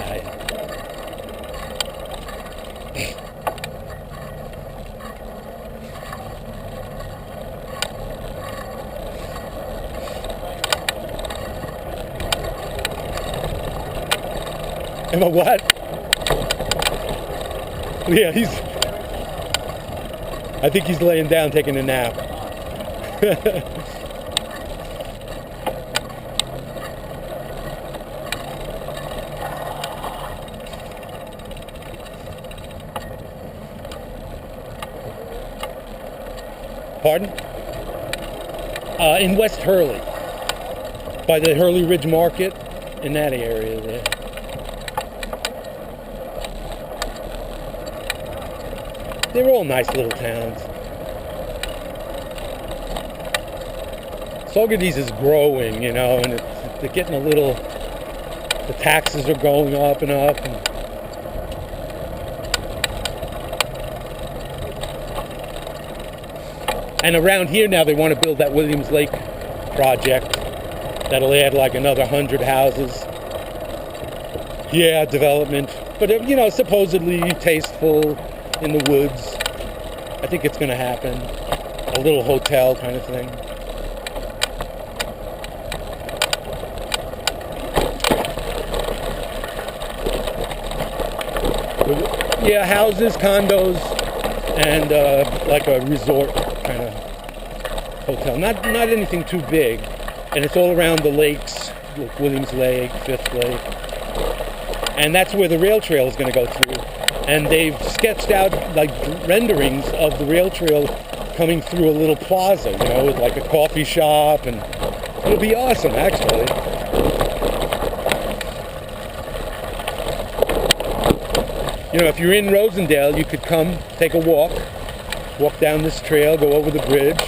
guy. Am I what? Yeah, I think he's laying down taking a nap. Pardon? In West Hurley, by the Hurley Ridge Market, in that area there. They're all nice little towns. Saugerties is growing, you know, and they're getting a little, the taxes are going up and up. And around here now they want to build that Williams Lake project that'll add like another 100 houses. Yeah, development. But, you know, supposedly tasteful in the woods. I think it's going to happen. A little hotel kind of thing. Yeah, houses, condos, and like a resort kind of hotel. Not anything too big. And it's all around the lakes, like Williams Lake, Fifth Lake. And that's where the rail trail is going to go through. And they've sketched out like renderings of the rail trail coming through a little plaza, you know, with like a coffee shop, and it'll be awesome, actually. You know, if you're in Rosendale, you could come, take a walk down this trail, go over the bridge,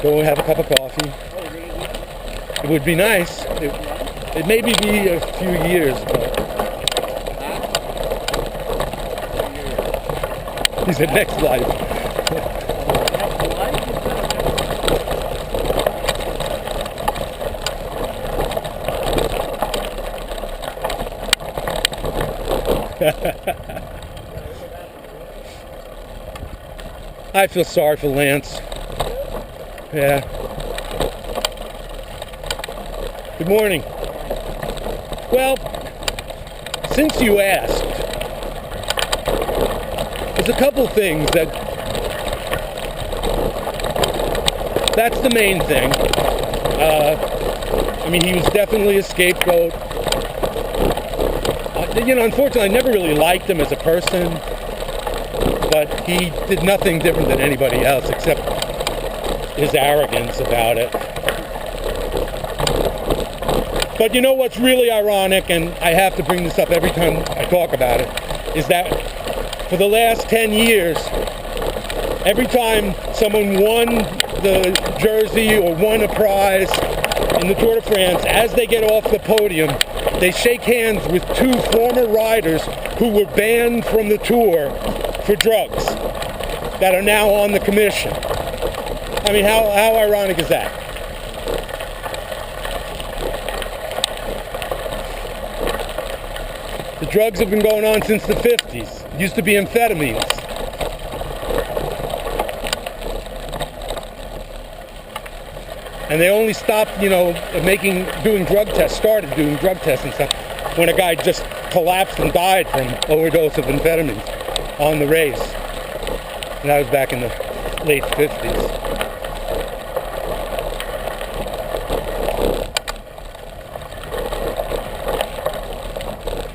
go and have a cup of coffee. It would be nice. It maybe be a few years, but he said next life. I feel sorry for Lance. Yeah. Good morning. Well, since you asked, there's a couple things that's the main thing. I mean, he was definitely a scapegoat. You know, unfortunately, I never really liked him as a person, but he did nothing different than anybody else except his arrogance about it. But you know what's really ironic, and I have to bring this up every time I talk about it, is that for the last 10 years, every time someone won the jersey or won a prize in the Tour de France, as they get off the podium, they shake hands with two former riders who were banned from the Tour for drugs that are now on the commission. I mean, how ironic is that? The drugs have been going on since the 50s. It used to be amphetamines. And they only stopped, you know, doing drug tests, started doing drug tests and stuff, when a guy just collapsed and died from overdose of amphetamines on the race. And that was back in the late 50s.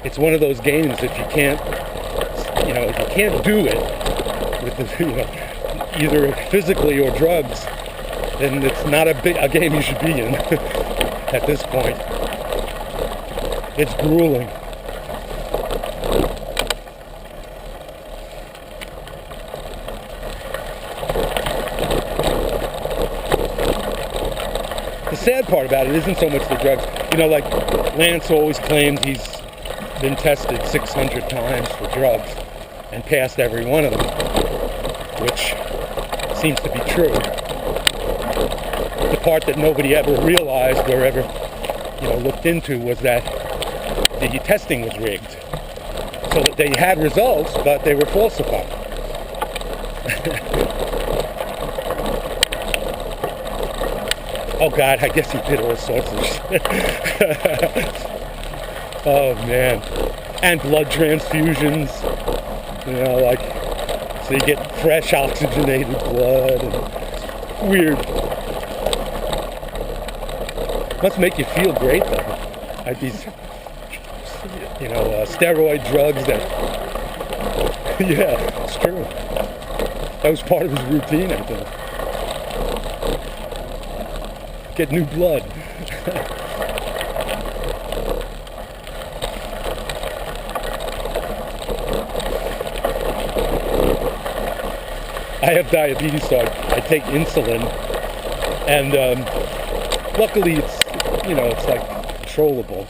It's one of those games that you can't do it with the, you know, either physically or drugs, then it's not a game you should be in at this point. It's grueling. The sad part about it isn't so much the drugs. You know, like Lance always claimed he's been tested 600 times for drugs and passed every one of them, which seems to be true. The part that nobody ever realized or ever, you know, looked into was that the testing was rigged. So that they had results, but they were falsified. Oh God, I guess he did all sorts of shit. Oh man. And blood transfusions. You know, like, so you get fresh oxygenated blood and weird. Must make you feel great though. Like these, you know, steroid drugs that, yeah, it's true. That was part of his routine, I think. Get new blood. I have diabetes, so I take insulin, and luckily it's, you know, it's like controllable.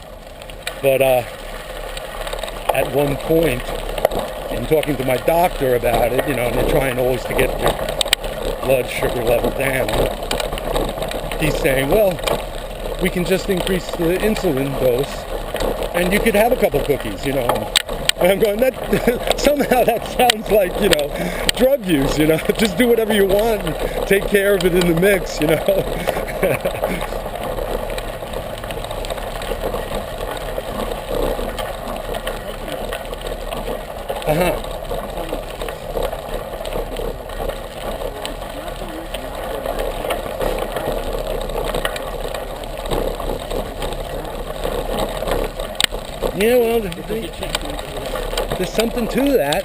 But at one point, in talking to my doctor about it, you know, and they're trying always to get your blood sugar level down, he's saying, well, we can just increase the insulin dose, and you could have a couple cookies, you know. And I'm going, that somehow that sounds like, you know, drug use, you know. Just do whatever you want and take care of it in the mix, you know. Uh-huh. Yeah, well, there's something to that.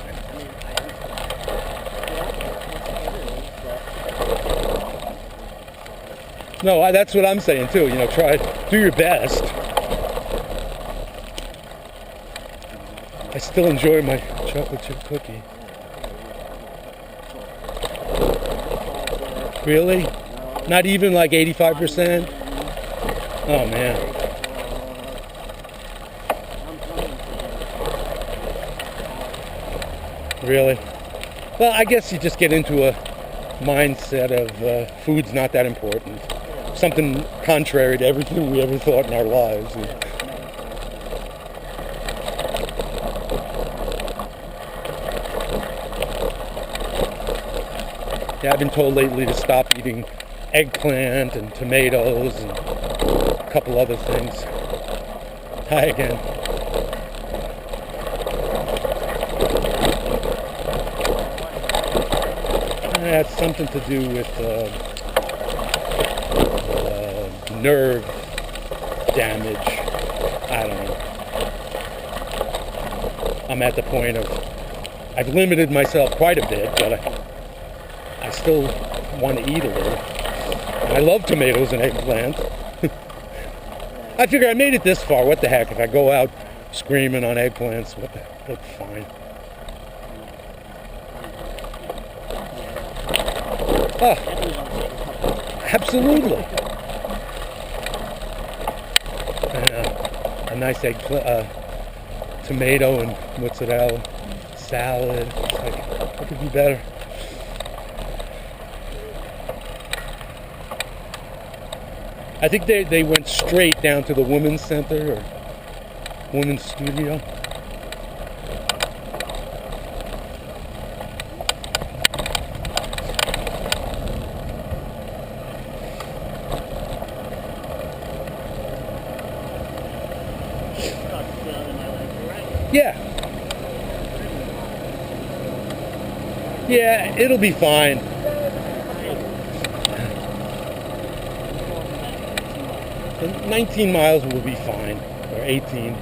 No, that's what I'm saying too. You know, do your best. I still enjoy my chocolate chip cookie. Really? Not even like 85%? Oh man. Really? Well, I guess you just get into a mindset of food's not that important. Something contrary to everything we ever thought in our lives. Yeah, I've been told lately to stop eating eggplant and tomatoes and a couple other things. Hi again. It has something to do with nerve damage. I don't know. I'm at the point of, I've limited myself quite a bit, but I still want to eat a little. And I love tomatoes and eggplant. I figure I made it this far. What the heck? If I go out screaming on eggplants, what the heck? Fine. Oh, absolutely. And a nice tomato and mozzarella salad. It's like, what could be better? I think they went straight down to the women's center or women's studio. Yeah. Yeah, it'll be fine. And 19 miles will be fine, or 18.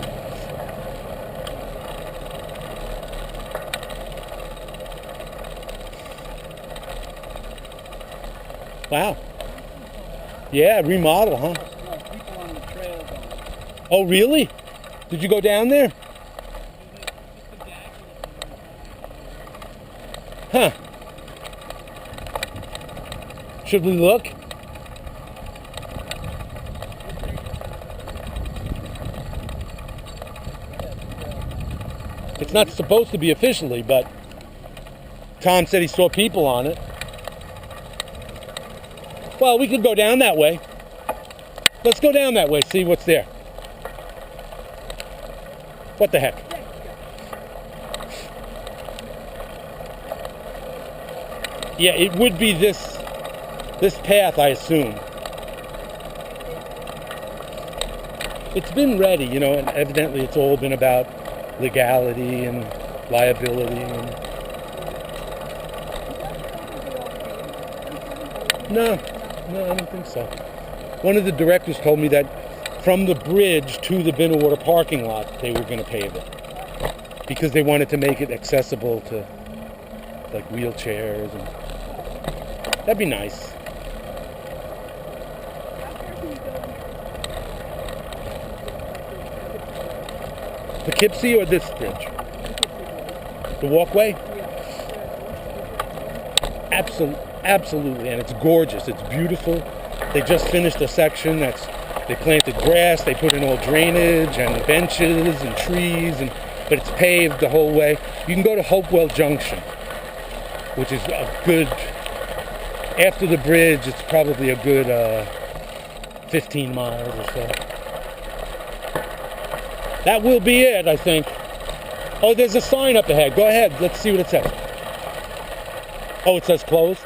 Wow. Yeah, remodel, huh? Oh, really? Did you go down there? Huh. Should we look? It's not supposed to be officially, but Tom said he saw people on it. Well, we could go down that way. Let's go down that way, see what's there. What the heck? Yeah, it would be this path, I assume. It's been ready, you know, and evidently it's all been about legality and liability. And no, I don't think so. One of the directors told me that from the bridge to the Binnerwater parking lot, they were going to pave it because they wanted to make it accessible to like wheelchairs, and that'd be nice. Poughkeepsie or this bridge? The walkway? Absolutely, and it's gorgeous. It's beautiful. They just finished a section they planted grass, they put in all drainage and benches and trees, but it's paved the whole way. You can go to Hopewell Junction, which is a good, after the bridge, it's probably a good 15 miles or so. That will be it, I think. Oh, there's a sign up ahead. Go ahead. Let's see what it says. Oh, it says closed?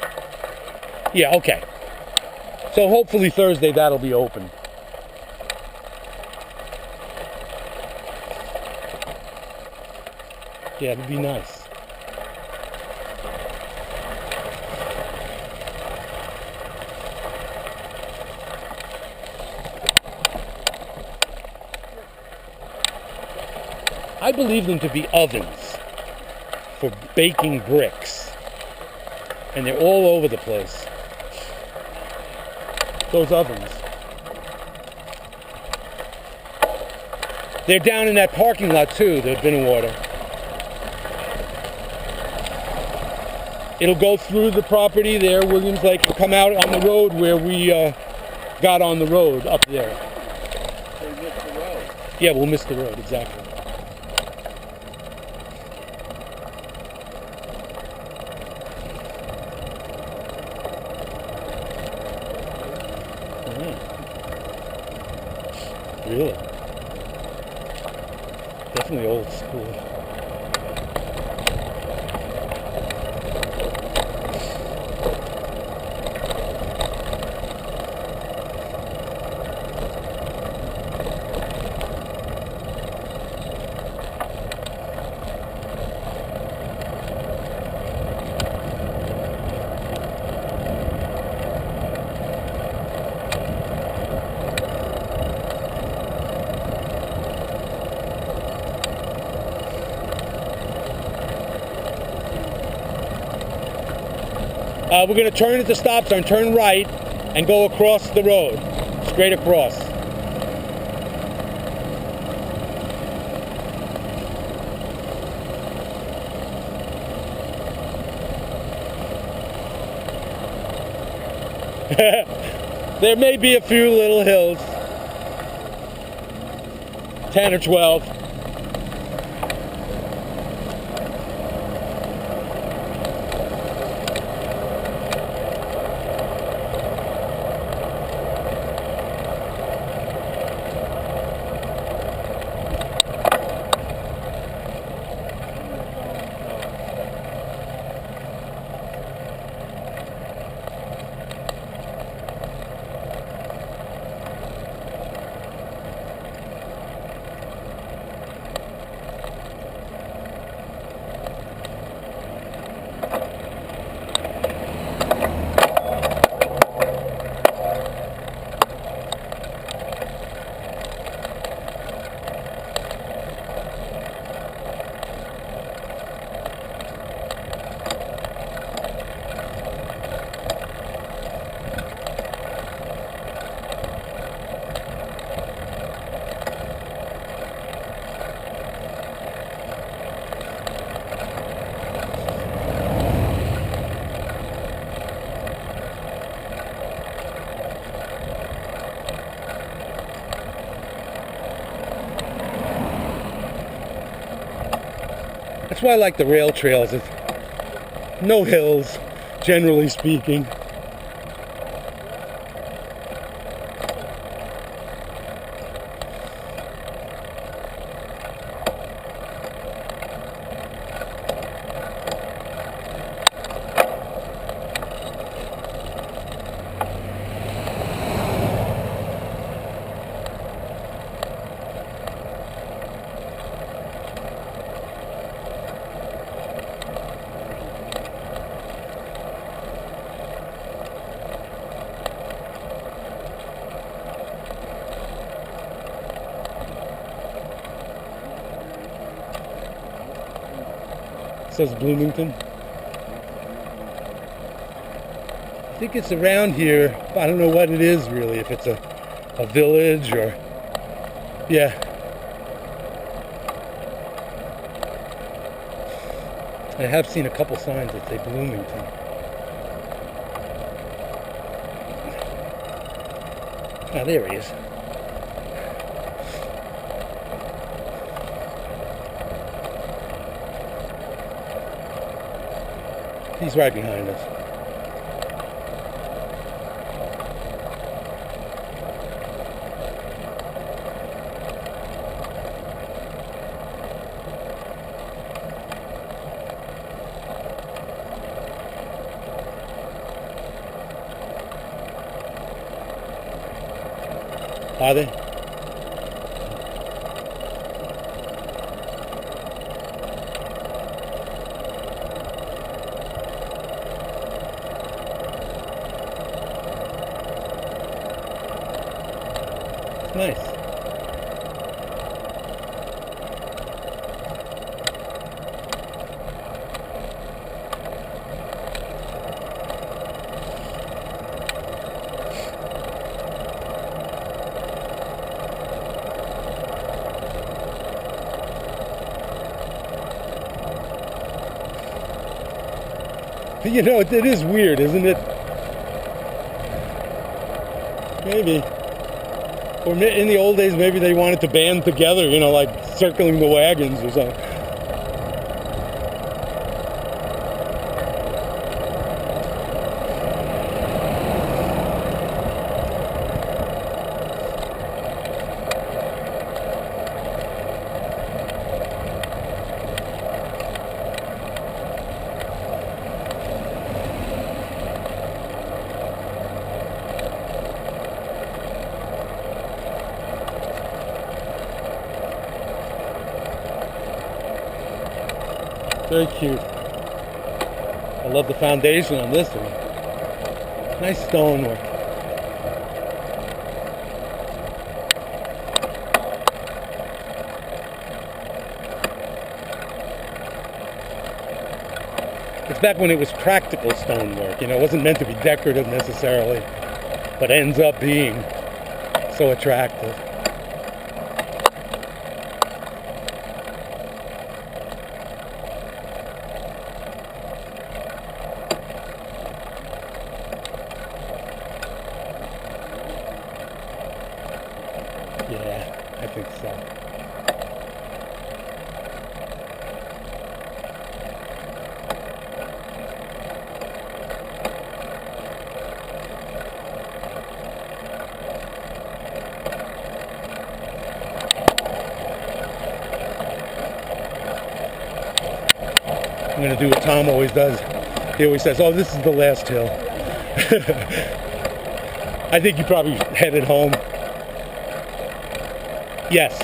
Yeah, okay. So hopefully Thursday that'll be open. Yeah, it'd be nice. I believe them to be ovens for baking bricks. And they're all over the place. Those ovens. They're down in that parking lot too, the Binnerwater. It'll go through the property there, Williams Lake, and come out on the road where we got on the road up there. So we missed the road. Yeah, we'll miss the road, exactly. Really? Definitely old school. We're going to turn at the stop sign, turn right, and go across the road, straight across. There may be a few little hills, 10 or 12. That's why I like the rail trails. It's no hills, generally speaking. says Bloomington. I think it's around here. I don't know what it is really, if it's a village or... Yeah. I have seen a couple signs that say Bloomington. Ah, there he is. He's right behind us. Are they? Nice. You know, it is weird, isn't it? Maybe. Or in the old days, maybe they wanted to band together, you know, like circling the wagons or something. Very cute. I love the foundation on this one. Nice stonework. It's back when it was practical stonework, you know, it wasn't meant to be decorative necessarily, but ends up being so attractive. Yeah, I think so. I'm going to do what Tom always does. He always says, oh, this is the last hill. I think you probably headed home. Yes.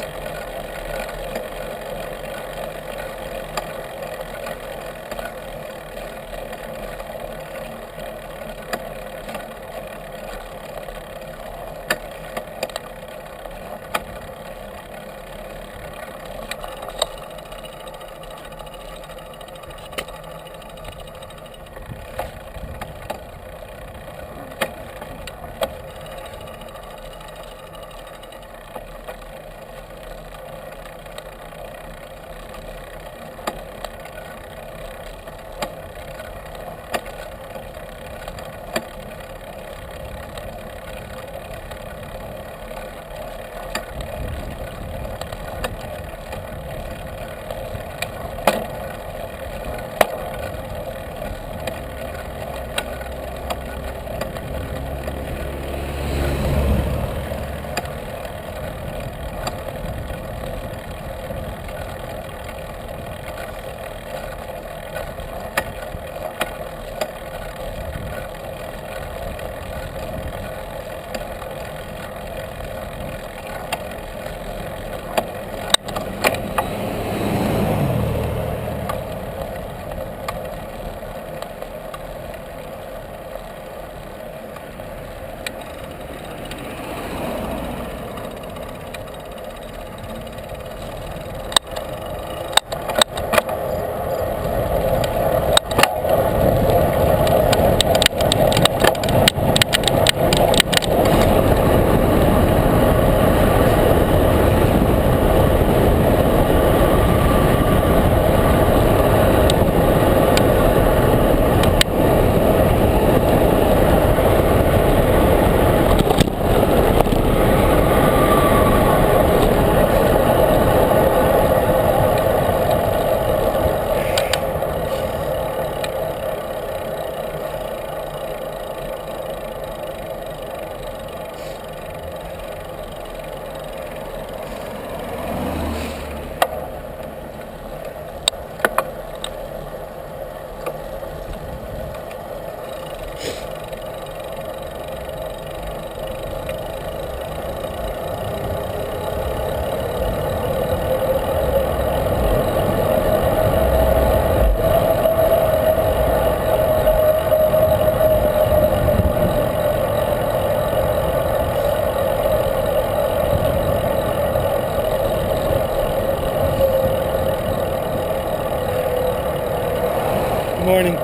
Good morning.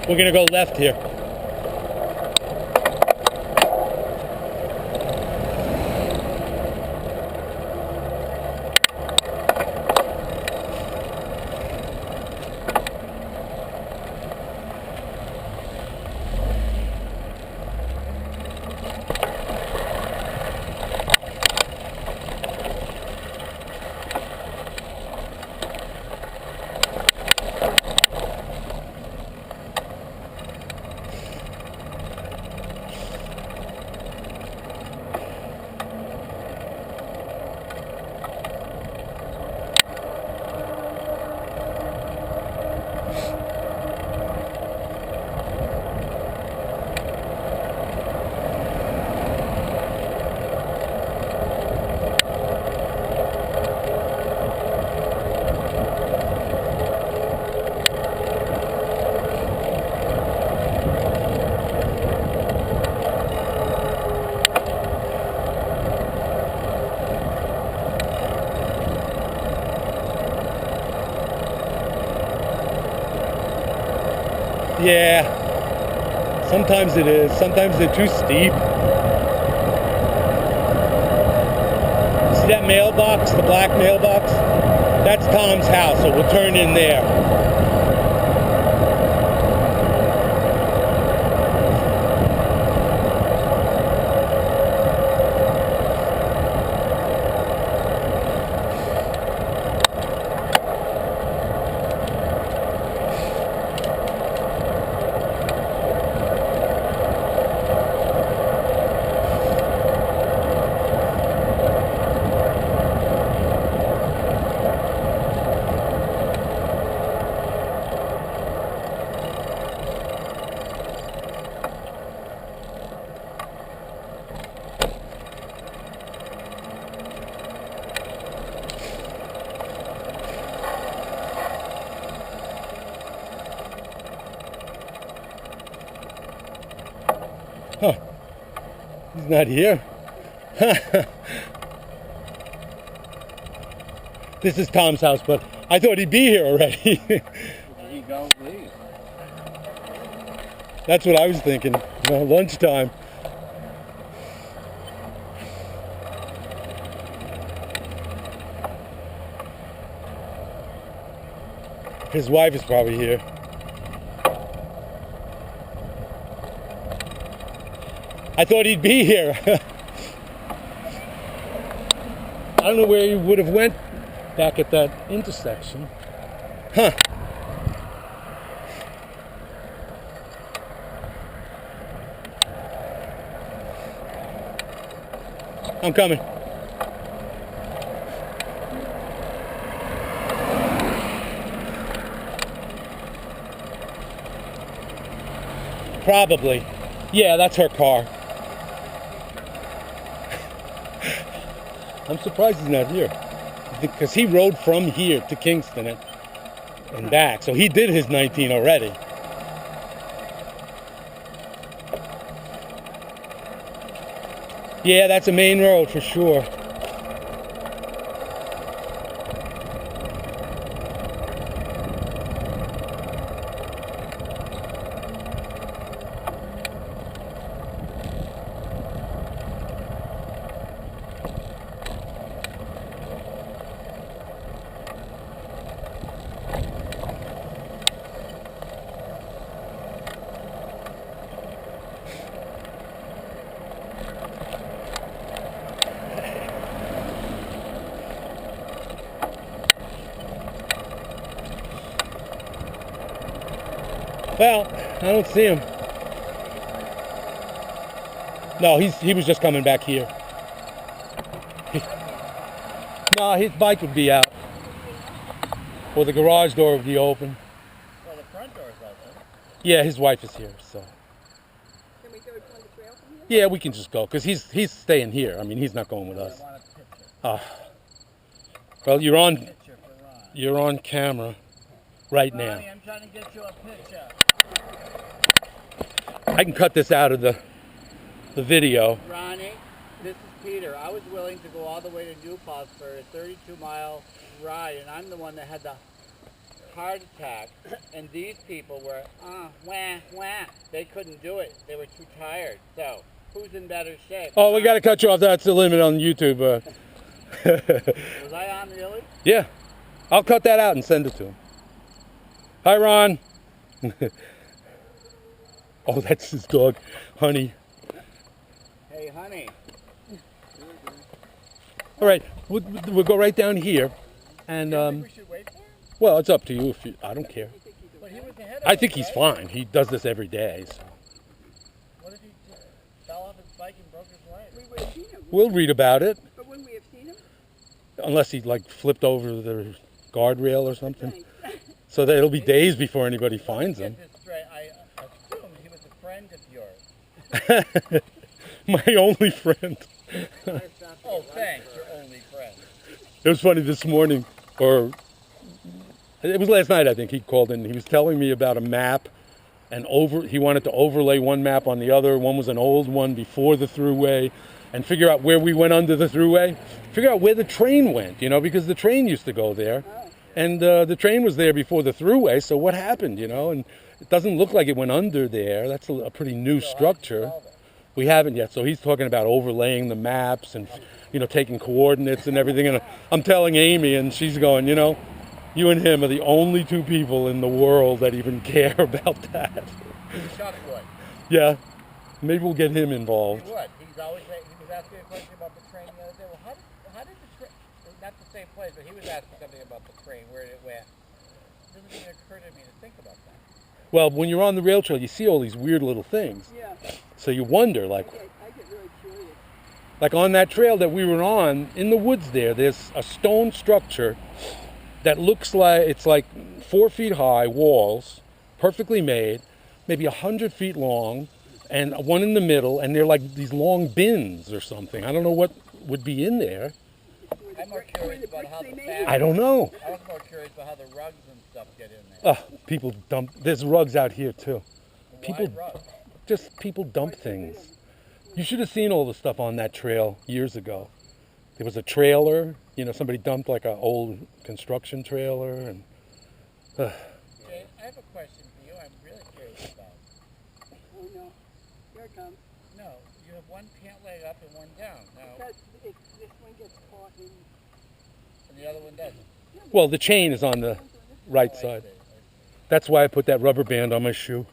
We're gonna go left here. Yeah, sometimes it is. Sometimes they're too steep. See that mailbox, the black mailbox? That's Tom's house, so we'll turn in there. Huh. He's not here. This is Tom's house, but I thought he'd be here already. He don't leave. That's what I was thinking. Lunchtime. His wife is probably here. I thought he'd be here. I don't know where he would have went back at that intersection. Huh. I'm coming. Probably. Yeah, that's her car. I'm surprised he's not here. Because he rode from here to Kingston and back. So he did his 19 already. Yeah, that's a main road for sure. Well, I don't see him. No, he was just coming back here. No, his bike would be out. Or the garage door would be open. Well, the front door's open. Yeah, his wife is here, so. Can we go on the trail from here? Yeah, we can just go, because he's staying here. I mean, he's not going with us. I want a picture. Well, Picture for Ron. you're on camera right now. Ronnie, I'm trying to get you a picture. I can cut this out of the video. Ronnie, this is Peter. I was willing to go all the way to New Paltz for a 32-mile ride, and I'm the one that had the heart attack. And these people were, wah, wah. They couldn't do it. They were too tired. So, who's in better shape? Oh, we got to cut you off. That's the limit on YouTube. Was I on really? Yeah. I'll cut that out and send it to him. Hi, Ron. Oh, that's his dog, Honey. Hey, honey. All right, we'll go right down here. And, You think we should wait for him? well, it's up to you. If you, I don't care. But he was ahead of I us, think he's right? fine. He does this every day. So. What if he just fell off his bike and broke his leg? We would have seen him. We'll read about it, But wouldn't we have seen him? unless he like flipped over the guardrail or something. Thanks. So that it'll be days before anybody finds him. Get this straight. I assumed he was a friend of yours. My only friend. Oh, thanks. Your only friend. It was funny this morning, or it was last night, I think. He called in. He was telling me about a map, and he wanted to overlay one map on the other. One was an old one before the thruway, and figure out where we went under the thruway. Figure out where the train went, because the train used to go there, and the train was there before the thruway. So what happened, And it doesn't look like it went under there. That's a pretty new structure. We haven't yet. So he's talking about overlaying the maps and, taking coordinates and everything. And I'm telling Amy, and she's going, you and him are the only two people in the world that even care about that. Chuck would. Yeah, maybe we'll get him involved. He would. He was asking a question about the train the other day. Well, how did the train, not the same place, but he was asking something about the train, where it went. It doesn't even occur to me to think about that. Well, when you're on the rail trail, you see all these weird little things. Yeah. So you wonder, I get really curious. like on that trail that we were on, in the woods there's a stone structure that looks like, it's like 4 feet high, walls, perfectly made, maybe 100 feet long, and one in the middle, and they're like these long bins or something. I don't know what would be in there. I'm more curious about how the I don't know. I was more curious about how the rugs and stuff get in there. People dump, there's rugs out here too. People, Why rugs? just people dump things. You should have seen all the stuff on that trail years ago. There was a trailer, somebody dumped like an old construction trailer, and Jane, I have a question for you. I'm really curious about. Oh no, here it comes. No, you have one pant leg up and one down. Now, Because this one gets caught in. and the other one doesn't. well, the chain is on the right side. That's why I put that rubber band on my shoe.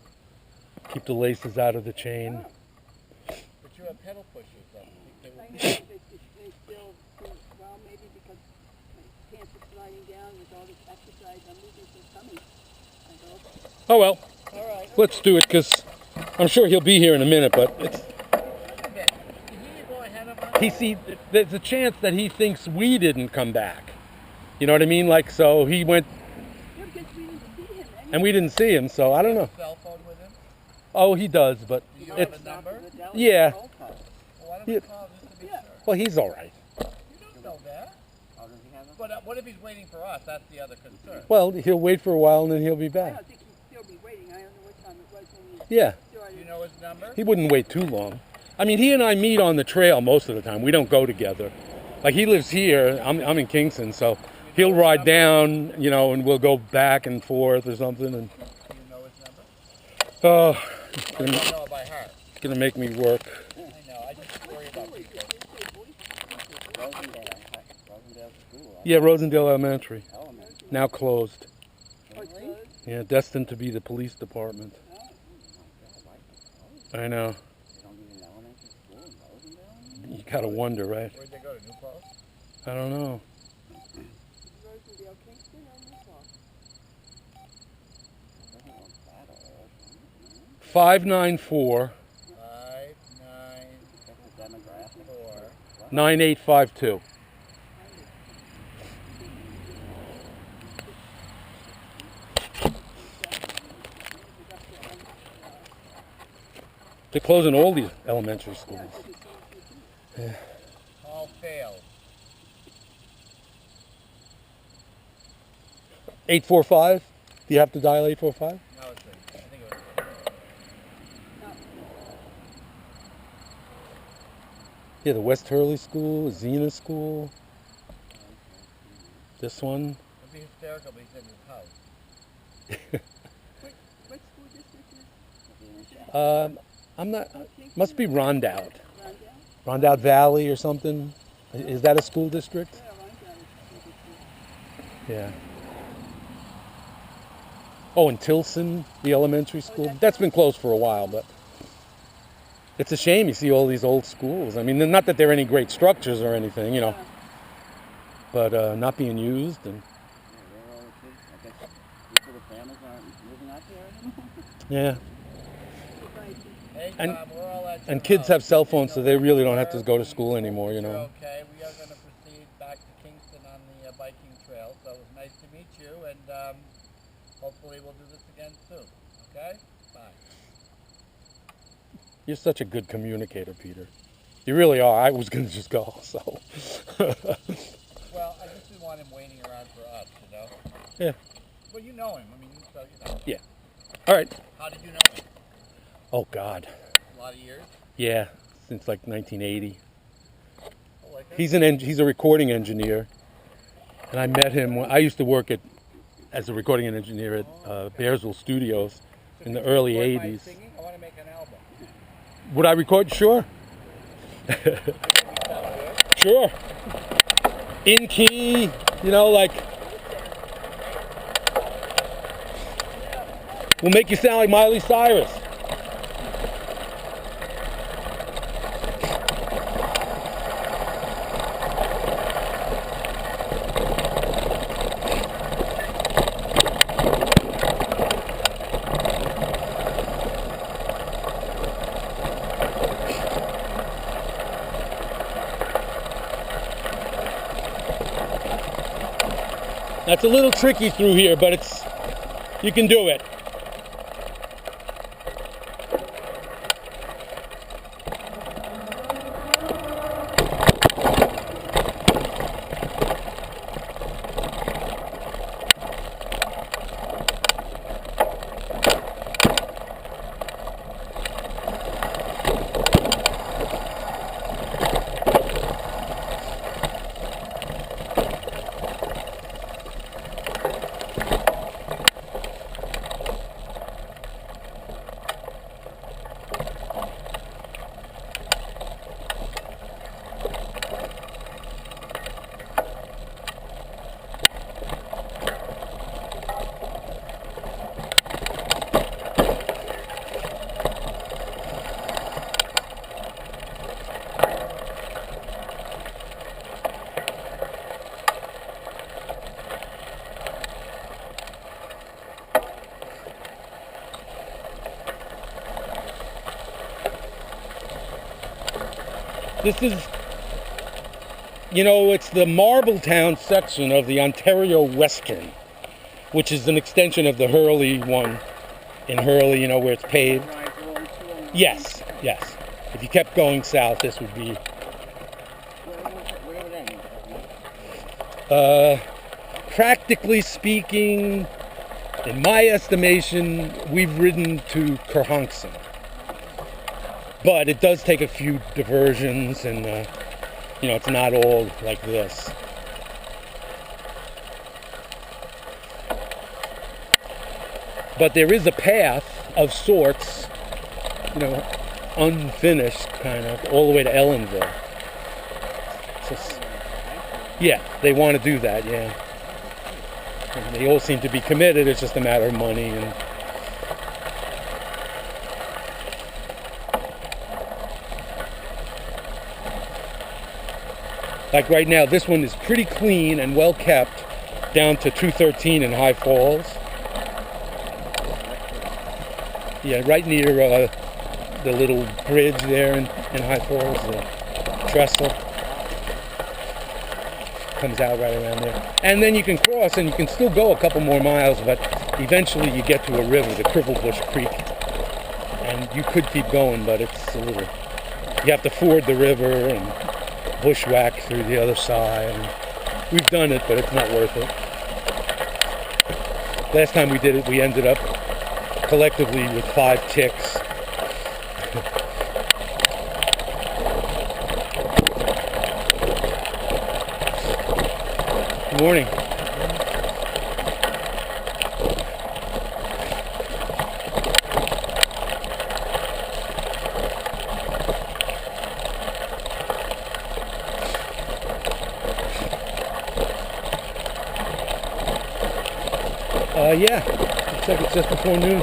Keep the laces out of the chain. But you have pedal pushers, though. They I will- know they still, well, maybe because my pants are sliding down with all this exercise, I'm losing some tummy. I hope. Oh well, All right. let's do it, because I'm sure he'll be here in a minute, but it's, Wait a minute. Did he go ahead of us? there's a chance that he thinks we didn't come back. You know what I mean? Like, so he went, Yeah, because we didn't see him. and we didn't see him, so I don't know. Cell phone with him? Oh, he does, but Do you it's, have a number? yeah. Well, why don't Yeah. we call just to be sure? Well, he's all right. You don't know that. Oh, does he have it? But what if he's waiting for us? That's the other concern. Well, he'll wait for a while and then he'll be I back. don't think he'd still be waiting. I don't know what time it was when he Yeah, started. Do you know his number? he wouldn't wait too long. I mean, he and I meet on the trail most of the time. We don't go together. Like, he lives here. I'm in Kingston, so he'll ride down, and we'll go back and forth or something. And Do you know his number? oh, I don't know it by heart. it's gonna make me work. I know. I just worry about people. Rosendale School. Yeah, Rosendale Elementary, Elementary. now closed. Oh, it's closed? Yeah, destined to be the police department. I know. They don't need an elementary school in Rosendale? You gotta wonder, right? Where'd they go to New Paltz? I don't know. Rosendale, Kingston, or New Paltz? Doesn't look bad, or 594 That's the demographic. 9852. They're closing all these elementary schools. Yeah. All failed. 845? Do you have to dial 845? No, it's I think it was. Yeah, the West Hurley School, Xena School. This one. It'd be hysterical if he's in his house. What school district is I'm not. Must be Rondout. Rondell? Rondout Valley or something. Is that a school district? Yeah, Rondell is a school. Yeah. Oh, and Tilson, the elementary school. That's been closed for a while, but it's a shame you see all these old schools. I mean, not that they're any great structures or anything, you know, but not being used. And Yeah, where are all the kids? I guess people with families aren't moving out here anymore. yeah, Hey, And- Tom, we're all at your and kids house. have cell phones, so they really don't have to go to school anymore, you You're know. okay. We are going to proceed back to Kingston on the biking trail. So it was nice to meet you, and hopefully we'll do this again soon. Okay? Bye. You're such a good communicator, Peter. You really are. I was going to just go, so. Well, I just didn't want him waiting around for us, you know? Yeah. Well, you know him. I mean, so you know. Yeah. All right. How did you know him? Oh, God. A lot of years? Yeah, since like 1980. Oh, like that? He's a recording engineer, and I met him when I used to work as a recording engineer at Bearsville Studios in the early Record my 80s. singing? I want to make an album. Would I record? Sure. You sound good. Sure. In key, you know, like. We'll make you sound like Miley Cyrus. That's a little tricky through here, but you can do it. This is, you know, it's the Marbletown section of the Ontario Western, which is an extension of the Hurley one in Hurley, you know, where it's paved. Yes, yes. If you kept going south, this would be. Where would that mean? Practically speaking, in my estimation, we've ridden to Kerhonkson. But it does take a few diversions, and you know, it's not all like this. But there is a path of sorts, you know, unfinished kind of, all the way to Ellenville. So, yeah, they want to do that, yeah. And they all seem to be committed, it's just a matter of money. And like right now, this one is pretty clean and well kept down to 213 in High Falls. Yeah, right near the little bridge there in High Falls, the trestle comes out right around there. And then you can cross and you can still go a couple more miles, but eventually you get to a river, the Cribblebush Creek. And you could keep going, but it's a little, you have to ford the river and bushwhack through the other side. And we've done it, but it's not worth it. Last time we did it, we ended up collectively with 5 ticks. Good morning. Yeah, looks like it's just before noon.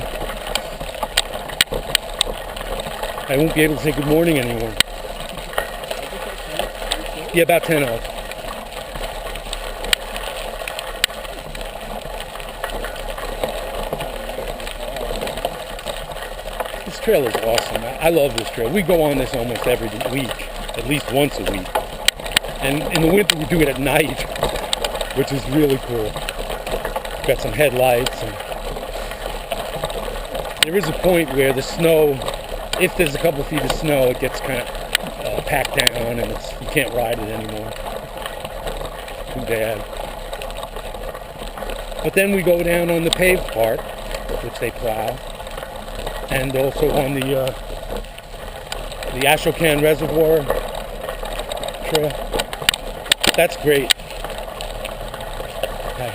I won't be able to say good morning anymore. Yeah, about 10 of. This trail is awesome. I love this trail. We go on this almost every week, at least once a week. And in the winter we do it at night, which is really cool. Got some headlights, and there is a point where the snow, if there's a couple feet of snow, it gets kind of packed down and you can't ride it anymore. Too bad. But then we go down on the paved part, which they plow, and also on the Ashokan Reservoir trail. That's great. Okay.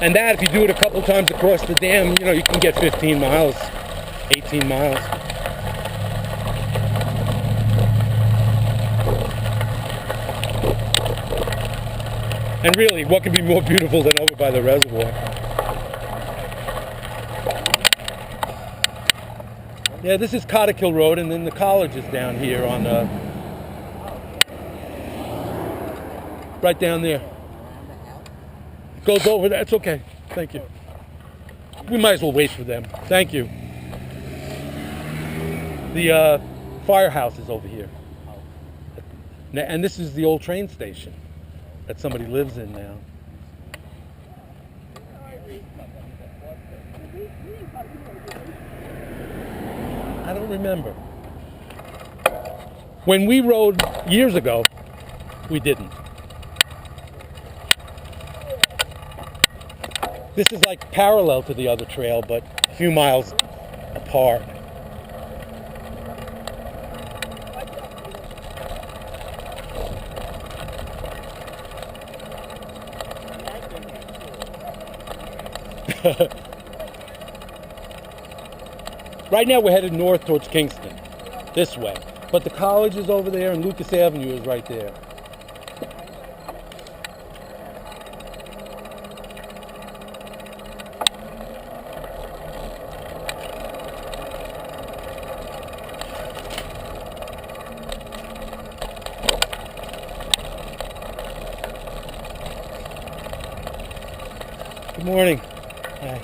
And that, if you do it a couple times across the dam, you know, you can get 15 miles, 18 miles. And really, what could be more beautiful than over by the reservoir? Yeah, this is Cottikill Road, and then the college is down here on right down there. Goes over there. It's okay. Thank you. We might as well wait for them. Thank you. The firehouse is over here. And this is the old train station that somebody lives in now. I don't remember. When we rode years ago, we didn't. This is like parallel to the other trail, but a few miles apart. Right now we're headed north towards Kingston, this way. But the college is over there and Lucas Avenue is right there. Good morning. Hi.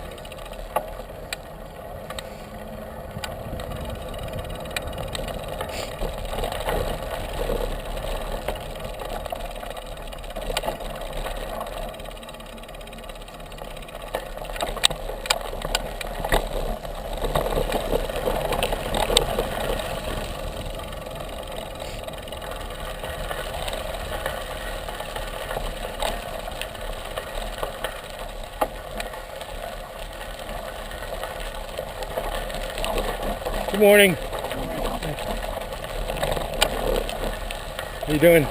Good morning. How you doing?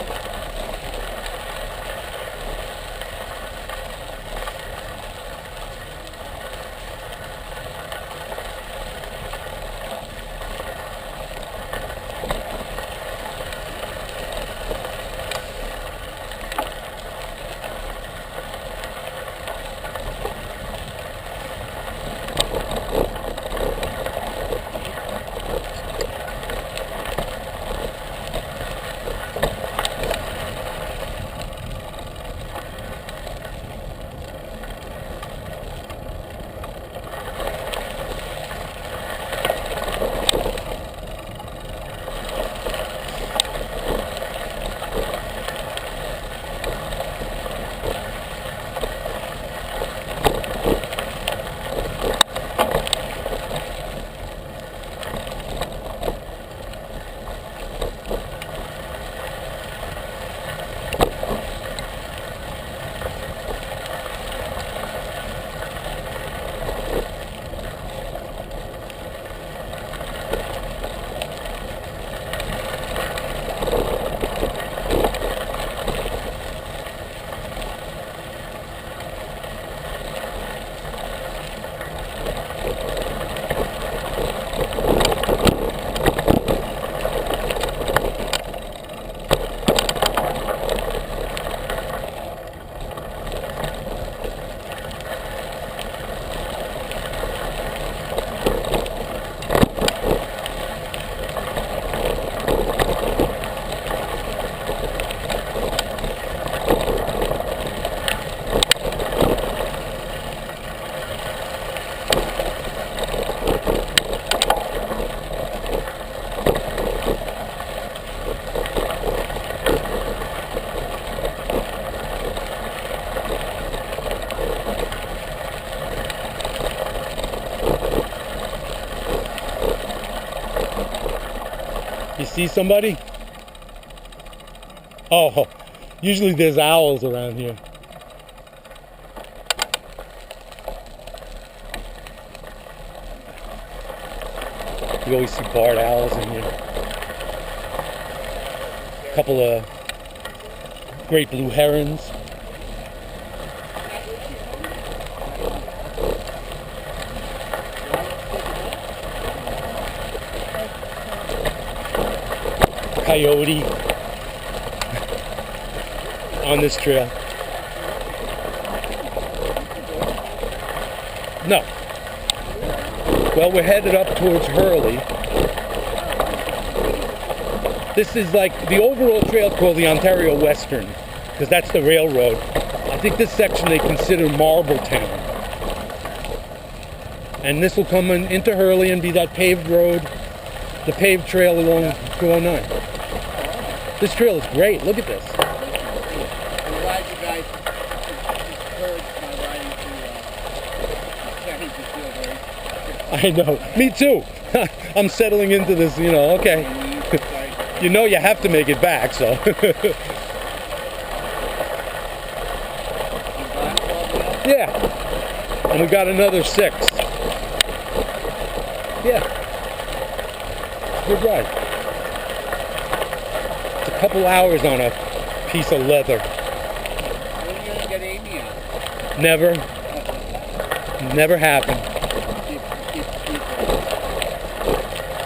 see somebody? Oh, usually there's owls around here. You always see barred owls in here. A couple of great blue herons. Coyote on this trail. No. Well, we're headed up towards Hurley. This is like the overall trail called the Ontario Western, because that's the railroad. I think this section they consider Marbletown. And this will come into Hurley and be that paved road, the paved trail along 209. This trail is great. Look at this. I'm glad you guys encouraged my riding to I know. Me too. I'm settling into this, you know, okay. You know you have to make it back, so. Yeah. And we got another 6. Yeah. Good ride. It's a couple hours on a piece of leather. When are you going to get Amy on? Never. Never happened.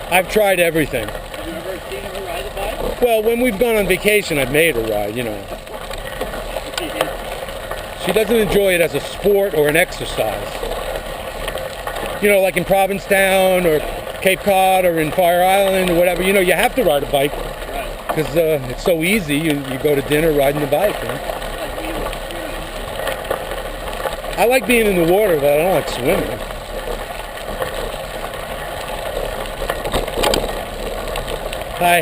I've tried everything. Have you ever seen her ride a bike? Well, when we've gone on vacation, I've made her ride, you know. She doesn't enjoy it as a sport or an exercise. You know, like in Provincetown or Cape Cod or in Fire Island or whatever, you know, you have to ride a bike because it's so easy. You go to dinner riding the bike. You know? I like being in the water, but I don't like swimming. Hi.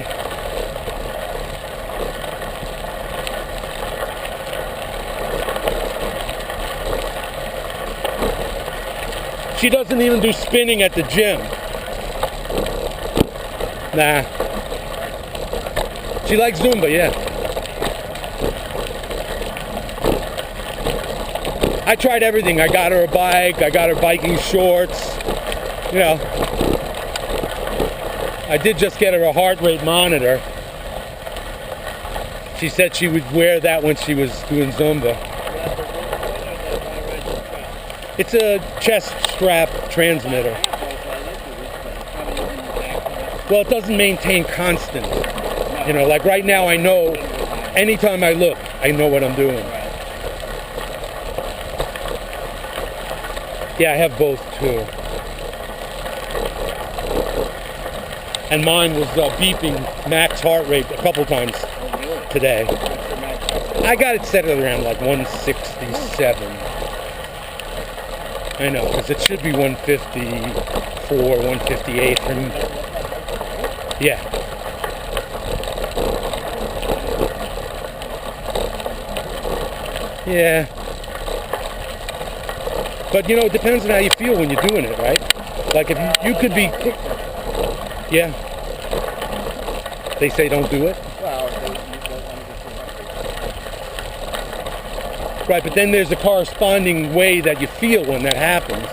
She doesn't even do spinning at the gym. Nah. She likes Zumba, yeah. I tried everything. I got her a bike. I got her biking shorts. You know. I did just get her a heart rate monitor. She said she would wear that when she was doing Zumba. It's a chest strap transmitter. Well, it doesn't maintain constant. You know, like right now I know, anytime I look, I know what I'm doing. Yeah, I have both too. And mine was beeping max heart rate a couple times today. I got it set at around like 167. I know, because it should be 154, 158 from, yeah. Yeah. But you know, it depends on how you feel when you're doing it, right? Like if you could be, yeah. They say don't do it. Right, but then there's a corresponding way that you feel when that happens.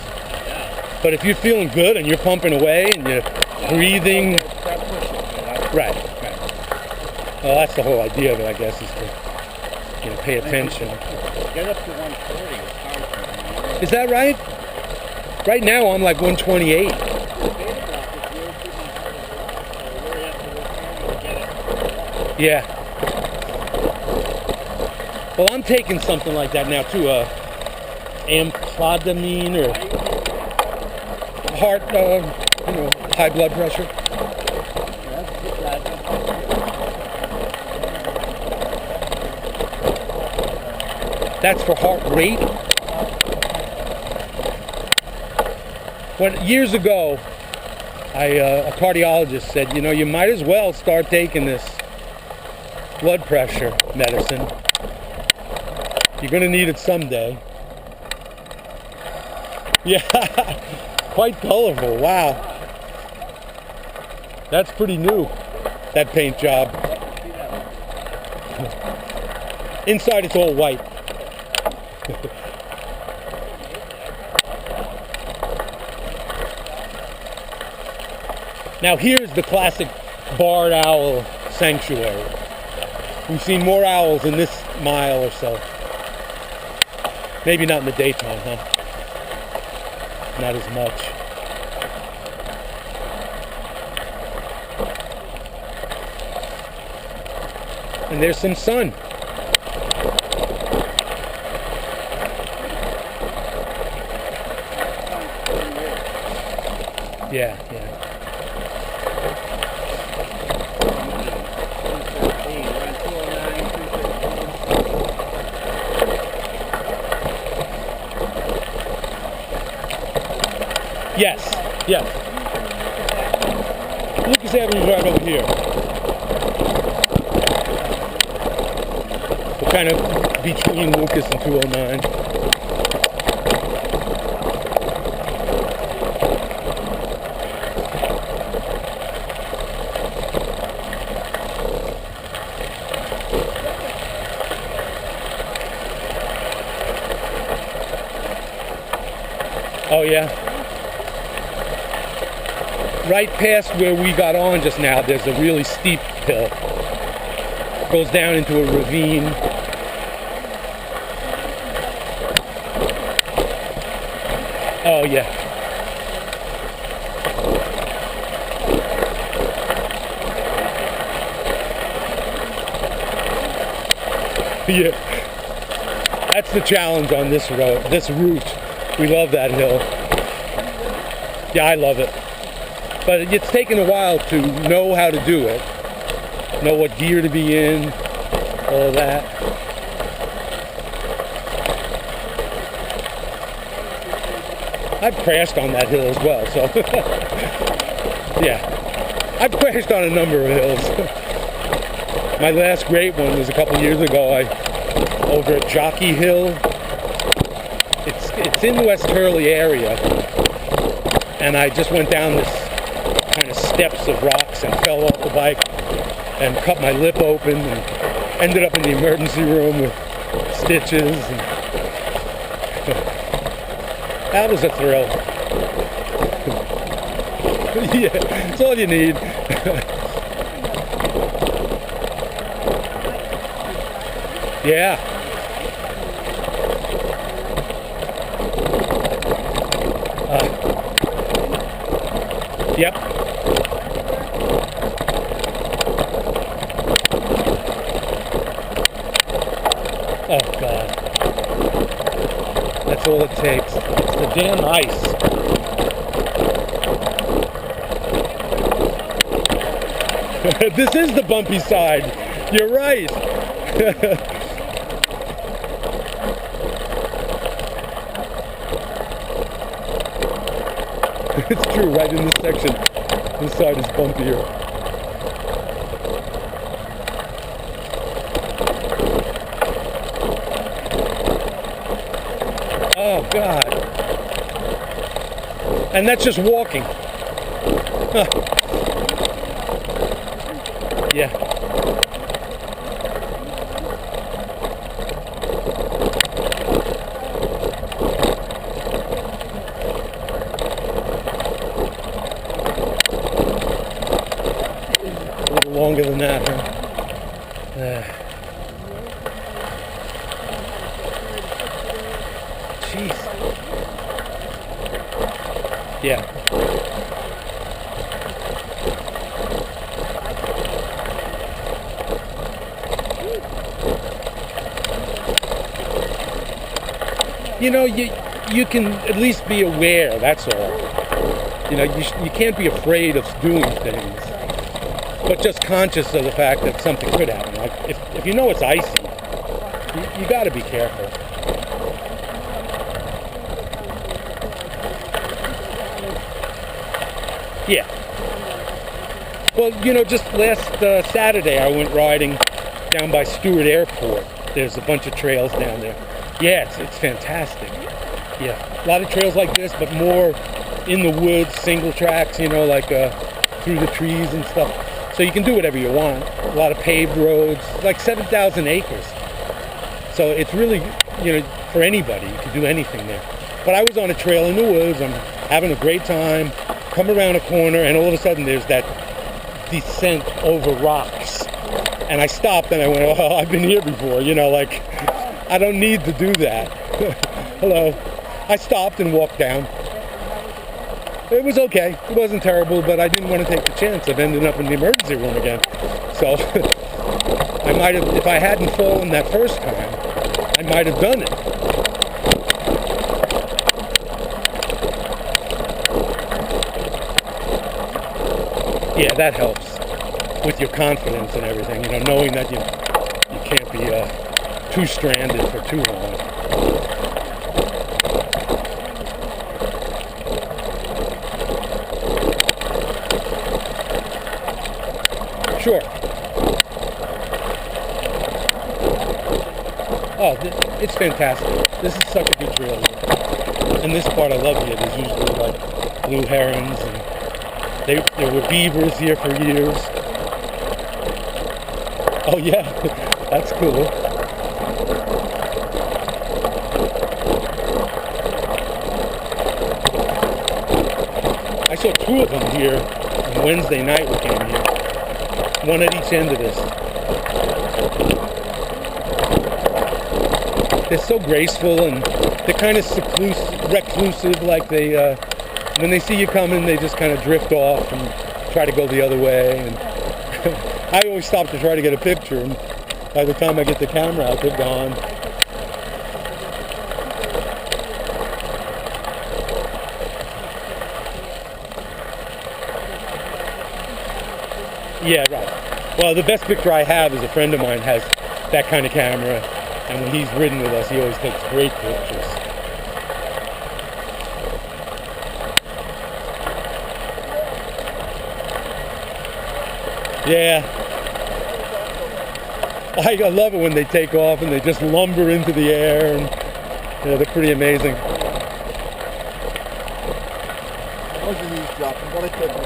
But if you're feeling good and you're pumping away and you're breathing, right. Well, that's the whole idea of it, I guess, is to, you know, pay attention. Get up to 140 is hard. Is that right? Right now I'm like 128. Yeah. Well, I'm taking something like that now too, amphetamine or heart, you know, high blood pressure. That's for heart rate. When years ago, a cardiologist said, you know, you might as well start taking this blood pressure medicine. You're going to need it someday. Yeah, quite colorful. Wow. That's pretty new. that paint job. Inside it's all white. Now here's the classic barred owl sanctuary. We've seen more owls in this mile or so. Maybe not in the daytime, huh? Not as much. And there's some sun. Yeah, yeah. Yes, yes. Lucas Avenue's right over here. We're kind of between Lucas and 209. Oh yeah. Right past where we got on just now, there's a really steep hill. It goes down into a ravine. Oh yeah. Yeah. That's the challenge on this road, this route. We love that hill. Yeah, I love it. But it's taken a while to know how to do it. Know what gear to be in, all of that. I've crashed on that hill as well, so yeah. I've crashed on a number of hills. My last great one was a couple years ago. Over at Jockey Hill. It's in West Hurley area, and I just went down this kind of steps of rocks and fell off the bike and cut my lip open and ended up in the emergency room with stitches. And that was a thrill. Yeah, that's all you need. Yeah. Yep. Oh God. That's all it takes. It's the damn ice. This is the bumpy side. You're right. It's true, right in this section, this side is bumpier. Oh, God. And that's just walking. Huh. Yeah. Longer than that, huh? Jeez. Yeah. You know, you can at least be aware, that's all. You know, you can't be afraid of doing things, but just conscious of the fact that something could happen. Like, if you know it's icy, you got to be careful. Yeah. Well, you know, just last Saturday I went riding down by Stewart Airport. There's a bunch of trails down there. Yeah, it's fantastic. Yeah, a lot of trails like this, but more in the woods, single tracks, you know, like through the trees and stuff. So you can do whatever you want. A lot of paved roads, like 7,000 acres. So it's really, for anybody, you can do anything there. But I was on a trail in the woods, I'm having a great time, come around a corner, and all of a sudden there's that descent over rocks. And I stopped and I went, oh, I've been here before, like, I don't need to do that. Hello. I stopped and walked down. It was okay. It wasn't terrible, but I didn't want to take the chance of ending up in the emergency room again. So I might have, if I hadn't fallen that first time, I might have done it. Yeah, that helps with your confidence and everything, knowing that you can't be too stranded for too long. Sure. Oh, it's fantastic. This is such a good trail here. And this part I love here. There's usually like blue herons, and there were beavers here for years. Oh yeah, that's cool. I saw 2 of them here on Wednesday night we came here. One at each end of this. They're so graceful and they're kind of reclusive, like they, when they see you coming, they just kind of drift off and try to go the other way. And I always stop to try to get a picture, and by the time I get the camera out, they're gone. Yeah, right. Well, the best picture I have is a friend of mine has that kind of camera, and when he's ridden with us, he always takes great pictures. Yeah. I love it when they take off and they just lumber into the air, and they're pretty amazing.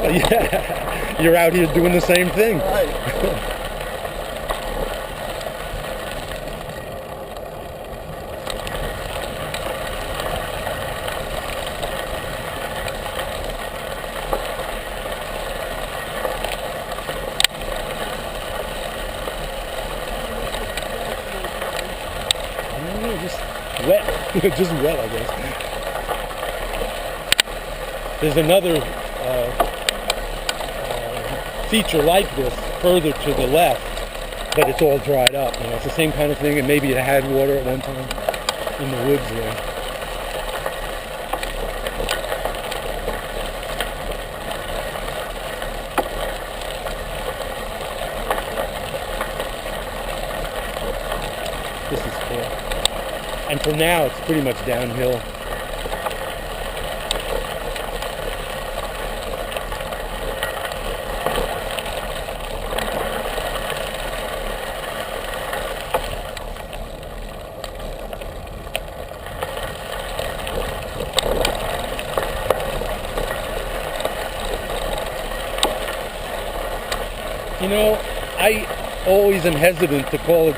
Yeah, you're out here doing the same thing. Right. Just wet. Just wet, I guess. There's another feature like this further to the left, but it's all dried up. It's the same kind of thing, and maybe it had water at one time in the woods there. This is cool. And for now, it's pretty much downhill. I always am hesitant to call it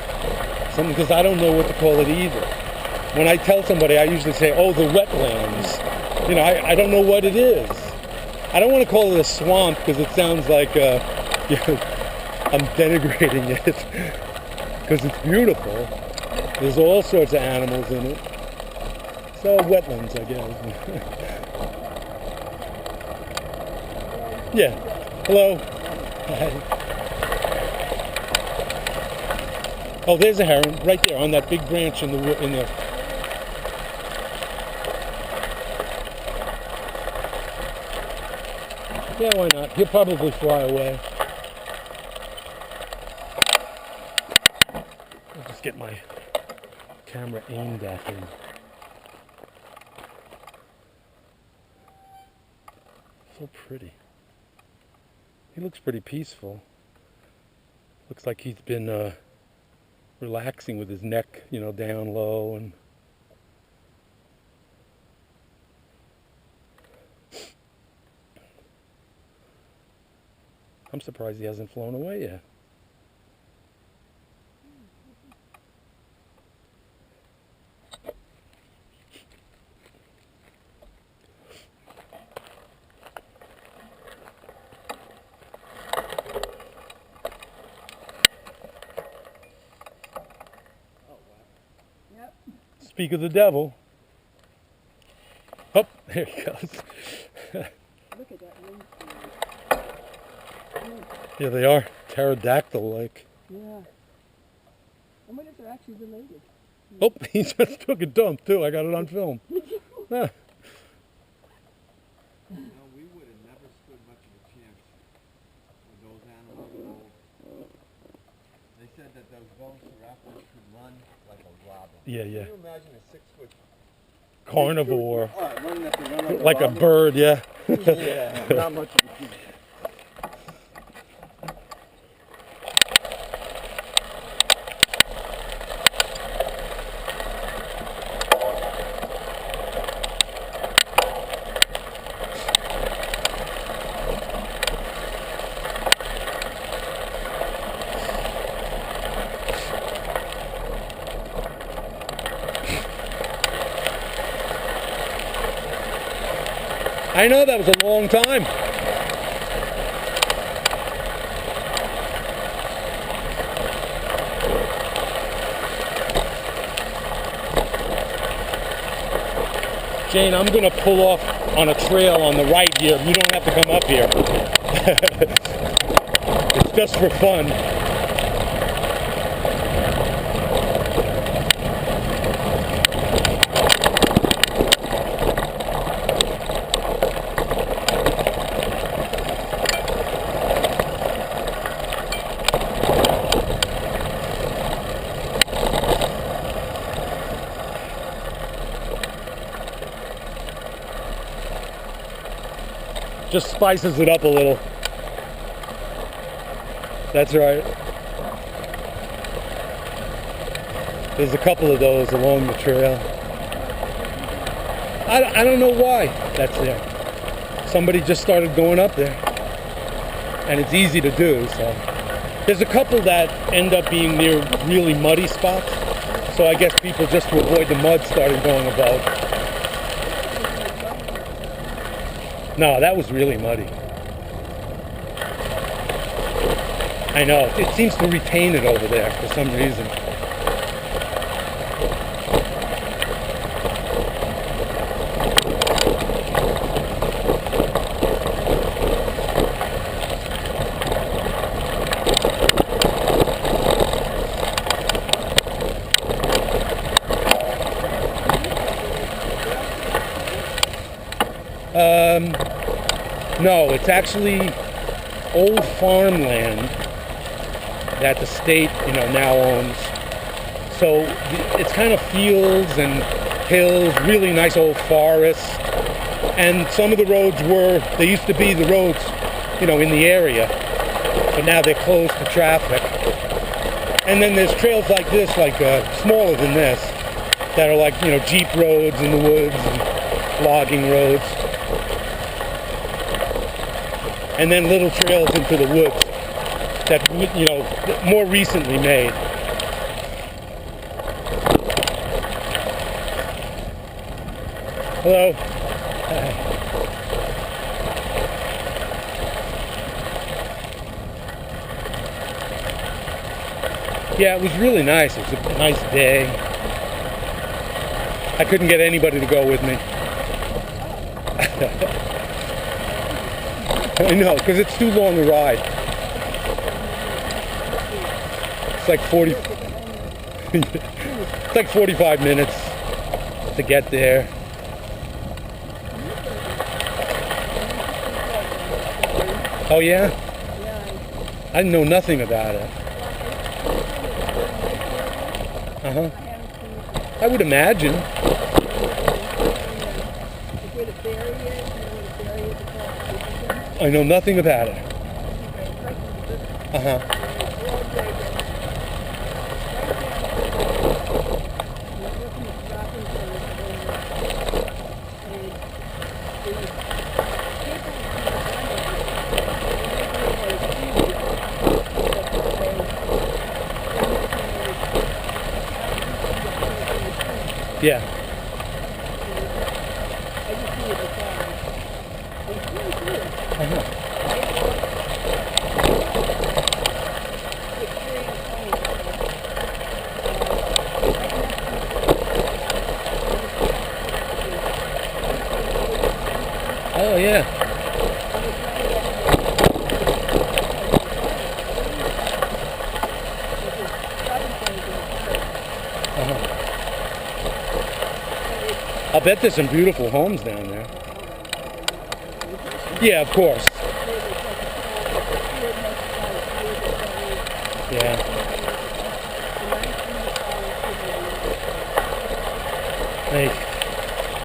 something because I don't know what to call it either. When I tell somebody, I usually say, oh, the wetlands. I don't know what it is. I don't want to call it a swamp because it sounds like I'm denigrating it because it's beautiful. There's all sorts of animals in it. So wetlands, I guess. Yeah. Hello. Hi. Oh, there's a heron right there on that big branch in the. Yeah, why not? He'll probably fly away. I'll just get my camera aimed at him. So pretty. He looks pretty peaceful. Looks like he's been relaxing with his neck, down low, and I'm I'm surprised he hasn't flown away yet. Yep. Speak of the devil. Oh, there he goes. Look at that wing. Yeah, they are pterodactyl-like. Yeah. I wonder if they're actually related. Oh, he just took a dump too. I got it on film. Ah. No, we would have never stood much of a chance with those animals. They said that those velociraptors could run like a robin. Yeah, yeah. Can you imagine a 6-foot Carnivore. Running up and running Like a bird, yeah. Yeah, not much of a chance. I know, that was a long time. Jane, I'm going to pull off on a trail on the right here. You don't have to come up here. It's just for fun. Just spices it up a little. That's right. There's a couple of those along the trail. I don't know why that's there. Somebody just started going up there. And it's easy to do, so. There's a couple that end up being near really muddy spots. So I guess people, just to avoid the mud, started going above. No, that was really muddy. I know. It seems to retain it over there for some reason. No, it's actually old farmland that the state, now owns. So it's kind of fields and hills, really nice old forests. And some of the roads they used to be the roads, in the area, but now they're closed to traffic. And then there's trails like this, smaller than this, that are like, jeep roads in the woods and logging roads. And then little trails into the woods that, more recently made. Hello. Yeah, it was really nice. It was a nice day. I couldn't get anybody to go with me. I know, because it's too long a ride. It's like 45 minutes to get there. Oh yeah? I know nothing about it. Uh-huh. I would imagine. I know nothing about it. Uh-huh. Yeah. I just see it before. It's really cool. I know. Experience home. Oh yeah. I'll bet there's some beautiful homes down there. Yeah, of course. Yeah.